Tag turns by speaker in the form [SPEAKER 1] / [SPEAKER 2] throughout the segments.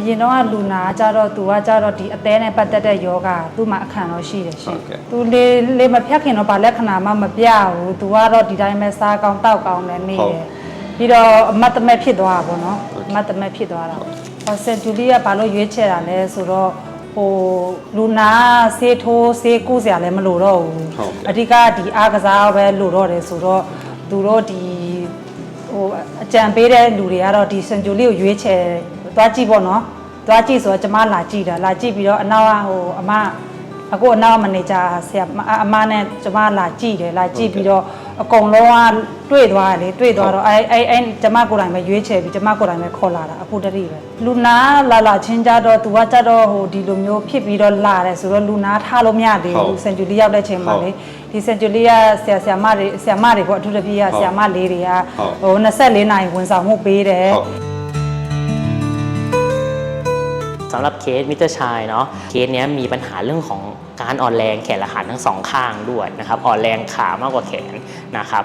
[SPEAKER 1] ရင်တော့လူနာကြတော့သူကကြတော့ဒီအသေးနဲ့ပတ်သက်တဲ့ယောဂသူ့မှာအခန့်တော့ရှိတယ်ရှင်သူလေမဖြတ်ခင်တော့ဗာလက္ခဏာမှမပြဘူးသူကတော့ဒီတိုင်းပဲစားကောင်းတောက်ကောင်းလည်းနေတယ်ပြီးတော့အမတ်တမဲ့ဖြစ်သွားတာပေါ့နော်အမတ်တမဲ့ဖြစ်သွားတာဆယ်ဂျူလီကဘာလို့ရွေးချယ်တာလဲဆိုတော့ဟိုလူနာဆေးထိုးဆေးကုစရာလည်းမလိုတော့ဘူးအဓိကဒီအားကစားပဲလိုတော့တယ်ဆိုတော့သူတို့ဒီဟိုအကြံပေးတဲ့လူတွေကတော့ဒီဆန်ဂျူလီကိုရွေးချယ်သွားကြည့်ပေါ့နော်သွားကြည့်ဆိုတော့ကျမလာကြည့်တာလာကြည့်ပြီးတော့အနောက်ကဟိုအမအခုအနောက်ကမန်နေဂျာဆရာအမနဲ့ကျမလာကြည့်တယ်လာကြည့်ပြီးတော့အကုန်လုံးကတွေ့သွားတယ်လေတွေ့သွားတော့အဲကျမကိုယ်တိုင်ပဲရွေးချယ်ပြီးကျမကိုယ်တိုင်ပဲခေါ်လာတာအခုတည်းပဲလူနာလာချင်းကြတော့သူကကြတော့ဟိုဒီလိုမျိုးဖြစ်ပြီးတော့လာတယ်ဆိုတော့လူနာထားလို့မရသေးဘူးစင်ဂျူလီရောက်တဲ့ချိန်မှာလေဒီစင်ဂျူလီကဆရာမတွေပေါ့အထူးသဖြင့်ဆရာမလေးတွေကဟို24နာရီဝန်ဆောင်မှုပေးတယ်
[SPEAKER 2] สำหรับเคสมิสเตอร์ชายเนาะเคสนี้มีปัญหาเรื่องของการอ่อนแรงแขนและขาทั้งสองข้างด้วยนะครับอ่อนแรงขามากกว่าแขนนะครับ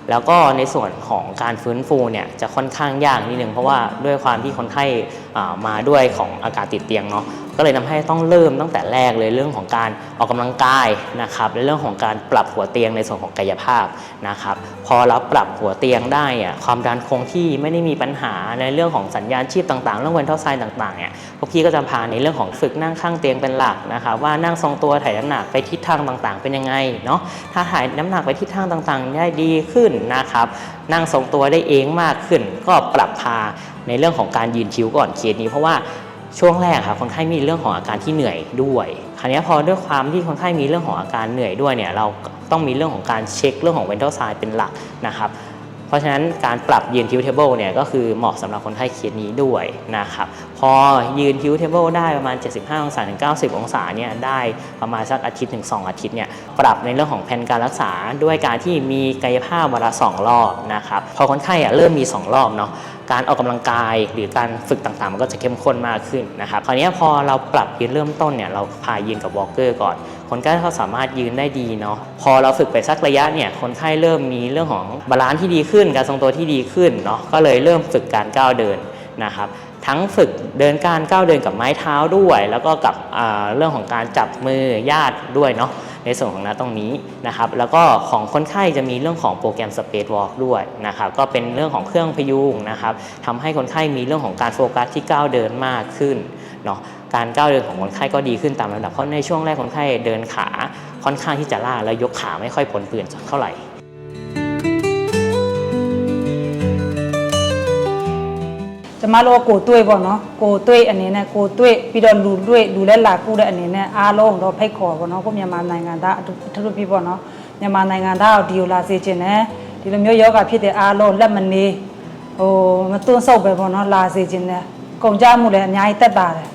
[SPEAKER 2] แล้วก็ในส่วนของการฟื้นฟูเนี่ยจะค่อนข้างยากนิดนึงเพราะว่าด้วยความที่คนไข้มาด้วยของอาการติดเตียงเนาะก็เลยทำให้ต้องเริ่มตั้งแต่แรกเลยเรื่องของการออกกำลังกายนะครับและเรื่องของการปรับหัวเตียงในส่วนของกายภาพนะครับพอเราปรับหัวเตียงได้อะความดันคงที่ไม่ได้มีปัญหาในเรื่องของสัญญาณชีพต่างๆเรื่องเวนทัลไซน์ต่างๆเนี่ยพวกพี่ก็จะพาในเรื่องของฝึกนั่งข้างเตียงเป็นหลักนะครับว่านั่งทรงตัวถ่ายน้ำหนักไปทิศทางต่างๆเป็นยังไงเนาะถ้าถ่ายน้ำหนักไปทิศทางต่างๆได้ดีขึ้นนะครับนั่งทรงตัวได้เองมากขึ้นก็ปรับพาในเรื่องของการยืนคิ้วก่อนเคสนี้เพราะว่าช่วงแรกครับคนไข้มีเรื่องของอาการที่เหนื่อยด้วยคราวนี้พอด้วยความที่คนไข้มีเรื่องของอาการเหนื่อยด้วยเนี่ยเราต้องมีเรื่องของการเช็คเรื่องของ Vital Sign เป็นหลักนะครับเพราะฉะนั้นการปรับยืนทิวเทเบิลเนี่ยก็คือเหมาะสำหรับคนไข้เคสนี้ด้วยนะครับพอยืนทิวเทเบิลได้ประมาณ75องศาถึง90องศาเนี่ยได้ประมาณสักอาทิตย์ถึง2อาทิตย์เนี่ยปรับในเรื่องของแผนการรักษาด้วยการที่มีกายภาพวันละ2รอบนะครับพอคนไข้เริ่มมี2รอบเนาะการออกกำลังกายหรือการฝึกต่างๆมันก็จะเข้มข้นมากขึ้นนะครับคราวนี้พอเราปรับยืนเริ่มต้นเนี่ยเราพายืนกับวอล์กเกอร์ก่อนคนไข้เขาสามารถยืนได้ดีเนาะพอเราฝึกไปสักระยะเนี่ยคนไข้เริ่มมีเรื่องของบาลานซ์ที่ดีขึ้นการทรงตัวที่ดีขึ้นเนาะก็เลยเริ่มฝึกการก้าวเดินนะครับทั้งฝึกเดินการก้าวเดินกับไม้เท้าด้วยแล้วก็กับเรื่องของการจับมือญาติด้วยเนาะในส่วนของตรงนี้นะครับแล้วก็ของคนไข้จะมีเรื่องของโปรแกรม Space Walk ด้วยนะครับก็เป็นเรื่องของเครื่องพยุงนะครับทำให้คนไข้มีเรื่องของการโฟกัสที่ก้าวเดินมากขึ้นเนาะการก้าวเดินของคนไข้ก็ดีขึ้นตามลำดับเพราะในช่วงแรกคนไข้เดินขาค่อนข้างที่จะล่าแล้วยกขาไม่ค่อยพ้นพื้นเท่าไหร่
[SPEAKER 1] ကျမတို့ကိုတွေ့ပေါ့နော်ကိုတွေ့အနေနဲ့ကိုတွေ့ပြီးတော့လူလဲလာကူတဲ့အနေနဲ့အားလုံးတော့ဖိတ်ခေါ်ပေါ့နော်ကိုမြန်မာနိုင်ငံသားအထူးပြပေါ့နော်မြန်မာနိုင်ငံသားကိုဒီလိုလာစေချင်တယ်ဒီလိုမျိုးယောဂဖြစ်တဲ့အားလုံးလက်မနေဟိုမတွန်းဆုပ်ပဲပေါ့နော်လာစေချင်တယ်ကုန်ကြမှုလည်းအများကြီးတက်တာတယ်